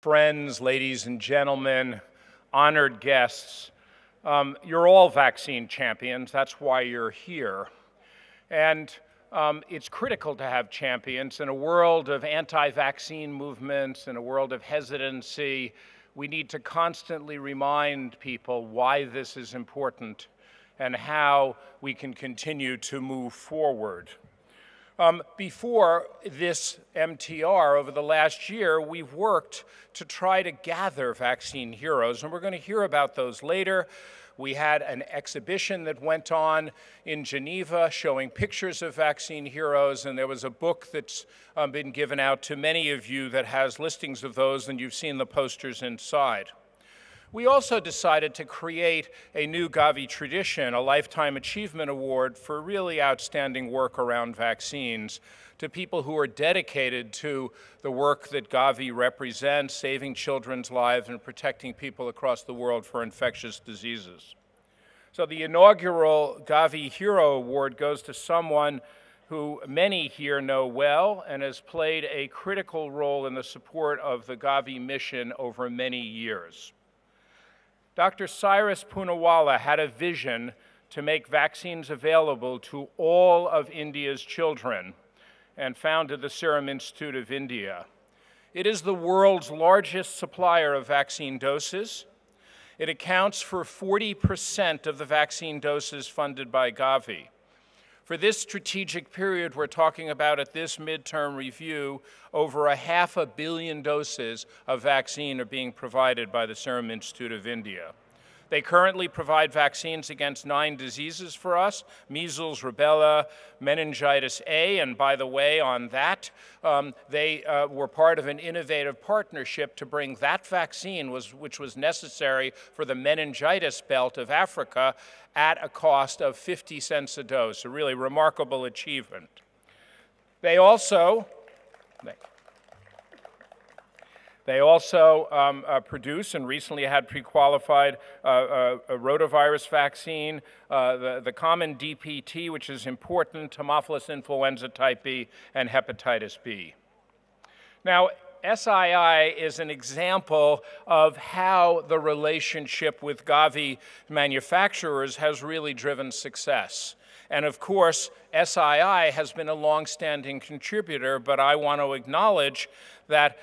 Friends, ladies and gentlemen, honored guests, you're all vaccine champions. That's why you're here. And it's critical to have champions. In a world of anti-vaccine movements, in a world of hesitancy, we need to constantly remind people why this is important and how we can continue to move forward. Before this MTR, over the last year, we've worked to try to gather vaccine heroes, and we're going to hear about those later. We had an exhibition that went on in Geneva showing pictures of vaccine heroes, and there was a book that's been given out to many of you that has listings of those, and you've seen the posters inside. We also decided to create a new Gavi tradition, a Lifetime Achievement Award for really outstanding work around vaccines to people who are dedicated to the work that Gavi represents, saving children's lives and protecting people across the world for infectious diseases. So the inaugural Gavi Hero Award goes to someone who many here know well and has played a critical role in the support of the Gavi mission over many years. Dr. Cyrus Poonawalla had a vision to make vaccines available to all of India's children and founded the Serum Institute of India. It is the world's largest supplier of vaccine doses. It accounts for 40% of the vaccine doses funded by Gavi. For this strategic period we're talking about at this midterm review, over 500 million doses of vaccine are being provided by the Serum Institute of India. They currently provide vaccines against 9 diseases for us: measles, rubella, meningitis A, and by the way, on that, they were part of an innovative partnership to bring that vaccine, which was necessary for the meningitis belt of Africa, at a cost of 50 cents a dose, a really remarkable achievement. They also produce and recently had pre-qualified a rotavirus vaccine, the common DPT, which is important, Haemophilus influenza type B, and hepatitis B. Now, SII is an example of how the relationship with Gavi manufacturers has really driven success. And of course, SII has been a long-standing contributor, but I want to acknowledge that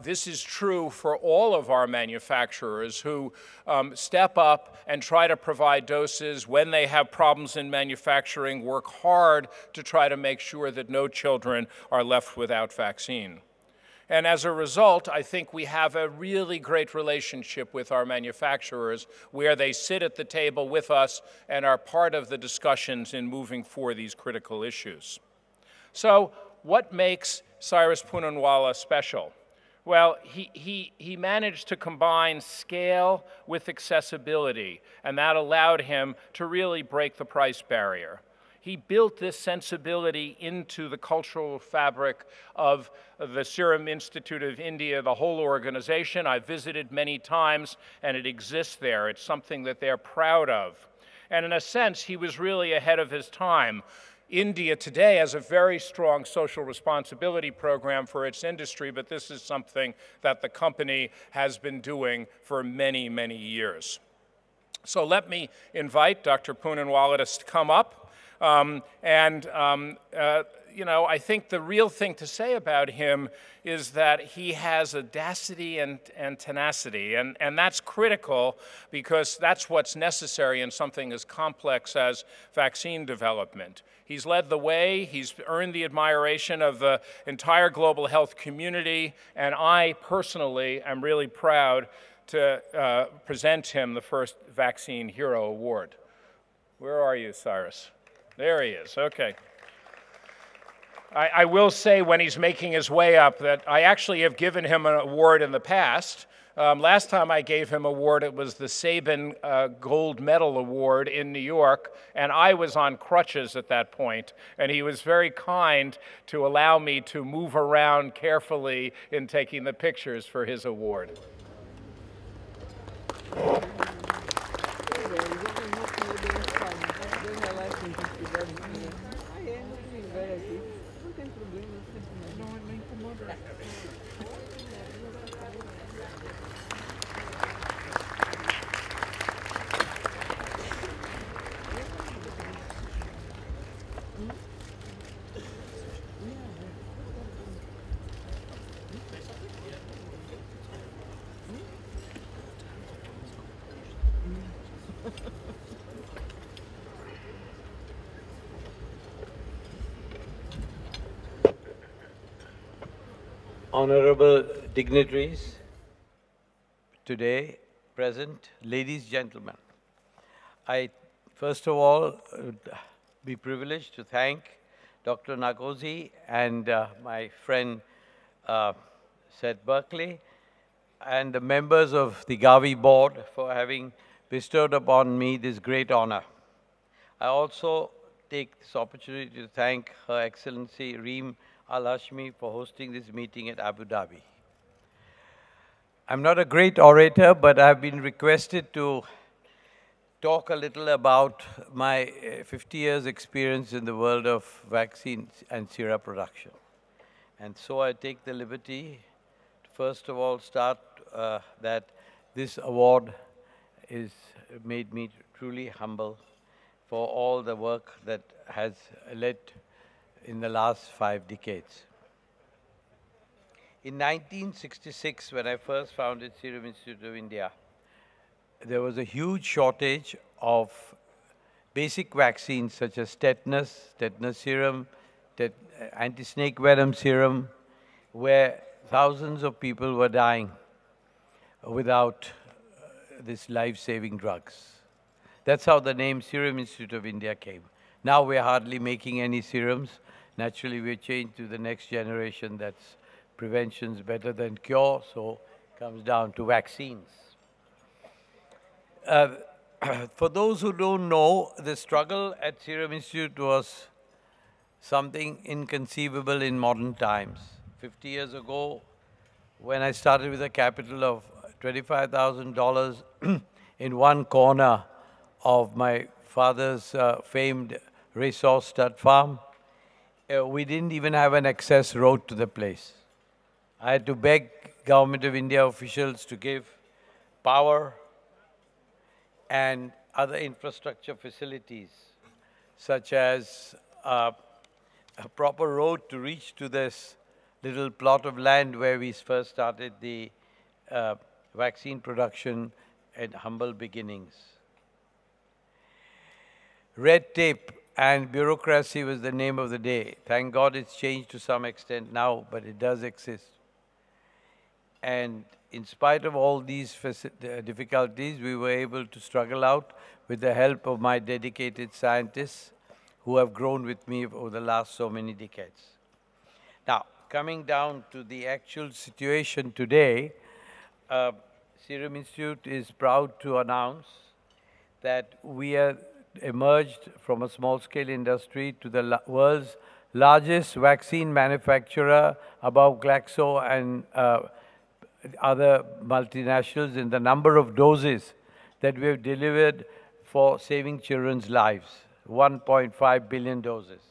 this is true for all of our manufacturers who step up and try to provide doses when they have problems in manufacturing, work hard to try to make sure that no children are left without vaccine. And as a result, I think we have a really great relationship with our manufacturers where they sit at the table with us and are part of the discussions in moving forward these critical issues. So what makes Cyrus Poonawalla special? Well, he managed to combine scale with accessibility, and that allowed him to really break the price barrier. He built this sensibility into the cultural fabric of the Serum Institute of India, the whole organization. I've visited many times, and it exists there. It's something that they're proud of. And in a sense, he was really ahead of his time. India today has a very strong social responsibility program for its industry, but this is something that the company has been doing for many, many years. So let me invite Dr. Poonawalla to come up. You know, I think the real thing to say about him is that he has audacity and tenacity, and that's critical because that's what's necessary in something as complex as vaccine development. He's led the way, he's earned the admiration of the entire global health community, and I personally am really proud to present him the first Vaccine Hero Award. Where are you, Cyrus? There he is, okay. I will say when he's making his way up that I actually have given him an award in the past. Last time I gave him an award, it was the Sabin Gold Medal Award in New York, and I was on crutches at that point, and he was very kind to allow me to move around carefully in taking the pictures for his award. Honorable dignitaries, today present, ladies, gentlemen, I first of all would be privileged to thank Dr. Nagozi and my friend Seth Berkley and the members of the Gavi board for having bestowed upon me this great honor. I also take this opportunity to thank Her Excellency Reem Al-Hashmi for hosting this meeting at Abu Dhabi. I'm not a great orator, but I've been requested to talk a little about my 50 years experience in the world of vaccines and sera production. And so I take the liberty to first of all start that this award is made me truly humble for all the work that has led in the last 5 decades. In 1966, when I first founded Serum Institute of India, there was a huge shortage of basic vaccines such as tetanus serum, anti-snake venom serum, where thousands of people were dying without these life-saving drugs. That's how the name Serum Institute of India came. Now we're hardly making any serums. Naturally, we're changed to the next generation that's prevention's better than cure, so it comes down to vaccines. For those who don't know, the struggle at Serum Institute was something inconceivable in modern times. 50 years ago, when I started with a capital of $25,000 in one corner of my father's famed racehorse stud farm, we didn't even have an access road to the place. I had to beg Government of India officials to give power and other infrastructure facilities, such as a proper road to reach to this little plot of land where we first started the vaccine production at humble beginnings. Red tape and bureaucracy was the name of the day. Thank God it's changed to some extent now, but it does exist. And in spite of all these difficulties, we were able to struggle out with the help of my dedicated scientists who have grown with me over the last so many decades. Now, coming down to the actual situation today, Serum Institute is proud to announce that we have emerged from a small-scale industry to the world's largest vaccine manufacturer above Glaxo and other multinationals in the number of doses that we have delivered for saving children's lives, 1.5 billion doses,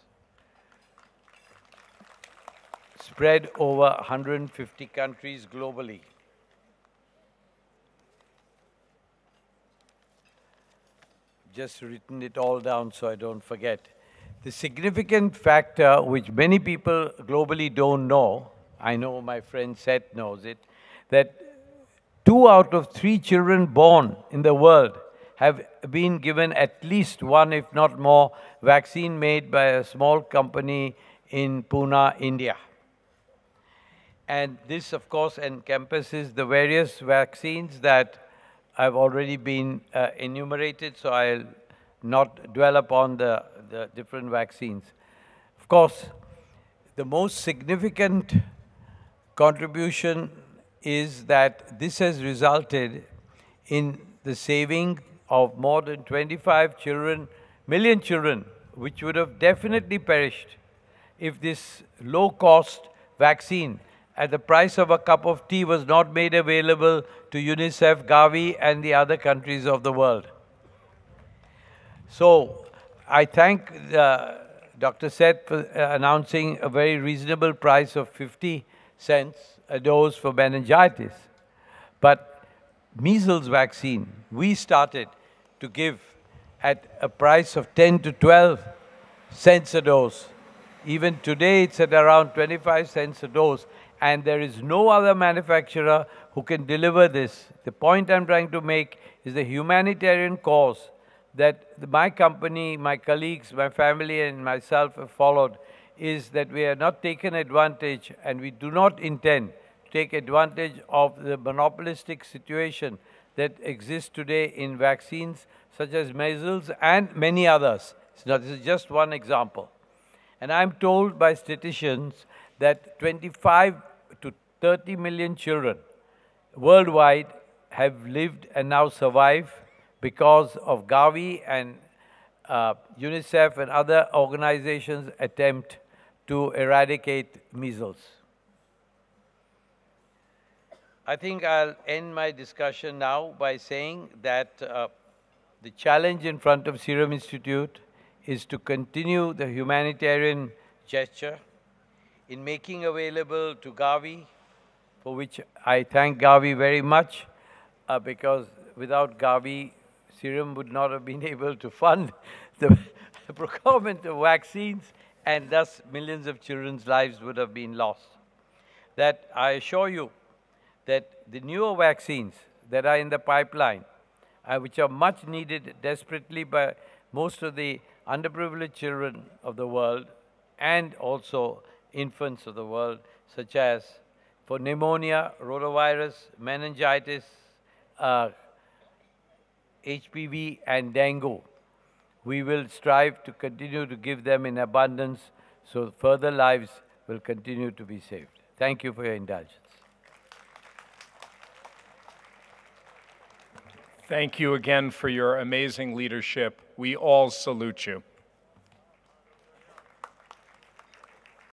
spread over 150 countries globally. Just written it all down so I don't forget. The significant factor which many people globally don't know, I know my friend Seth knows it, that 2 out of 3 children born in the world have been given at least one, if not more, vaccine made by a small company in Pune, India. And this, of course, encompasses the various vaccines that have already been enumerated, so I'll not dwell upon the different vaccines. Of course, the most significant contribution is that this has resulted in the saving of more than 25 million children, which would have definitely perished if this low-cost vaccine at the price of a cup of tea was not made available to UNICEF, Gavi, and the other countries of the world. So I thank Dr. Seth for announcing a very reasonable price of 50 cents a dose for meningitis. But measles vaccine, we started to give at a price of 10 to 12 cents a dose. Even today, it's at around 25 cents a dose. And there is no other manufacturer who can deliver this. The point I'm trying to make is the humanitarian cause that my company, my colleagues, my family, and myself have followed is that we have not taken advantage, and we do not intend to take advantage of the monopolistic situation that exists today in vaccines such as measles and many others. This is just one example. And I'm told by statisticians that 25 to 30 million children worldwide have lived and now survive because of Gavi and UNICEF and other organizations' attempt to eradicate measles. I think I'll end my discussion now by saying that the challenge in front of Serum Institute is to continue the humanitarian gesture in making available to Gavi, for which I thank Gavi very much, because without Gavi, Serum would not have been able to fund the procurement of vaccines, and thus millions of children's lives would have been lost. That I assure you that the newer vaccines that are in the pipeline, which are much needed desperately by most of the underprivileged children of the world and also infants of the world, such as for pneumonia, rotavirus, meningitis, HPV and dengue. We will strive to continue to give them in abundance so further lives will continue to be saved. Thank you for your indulgence. Thank you again for your amazing leadership. We all salute you.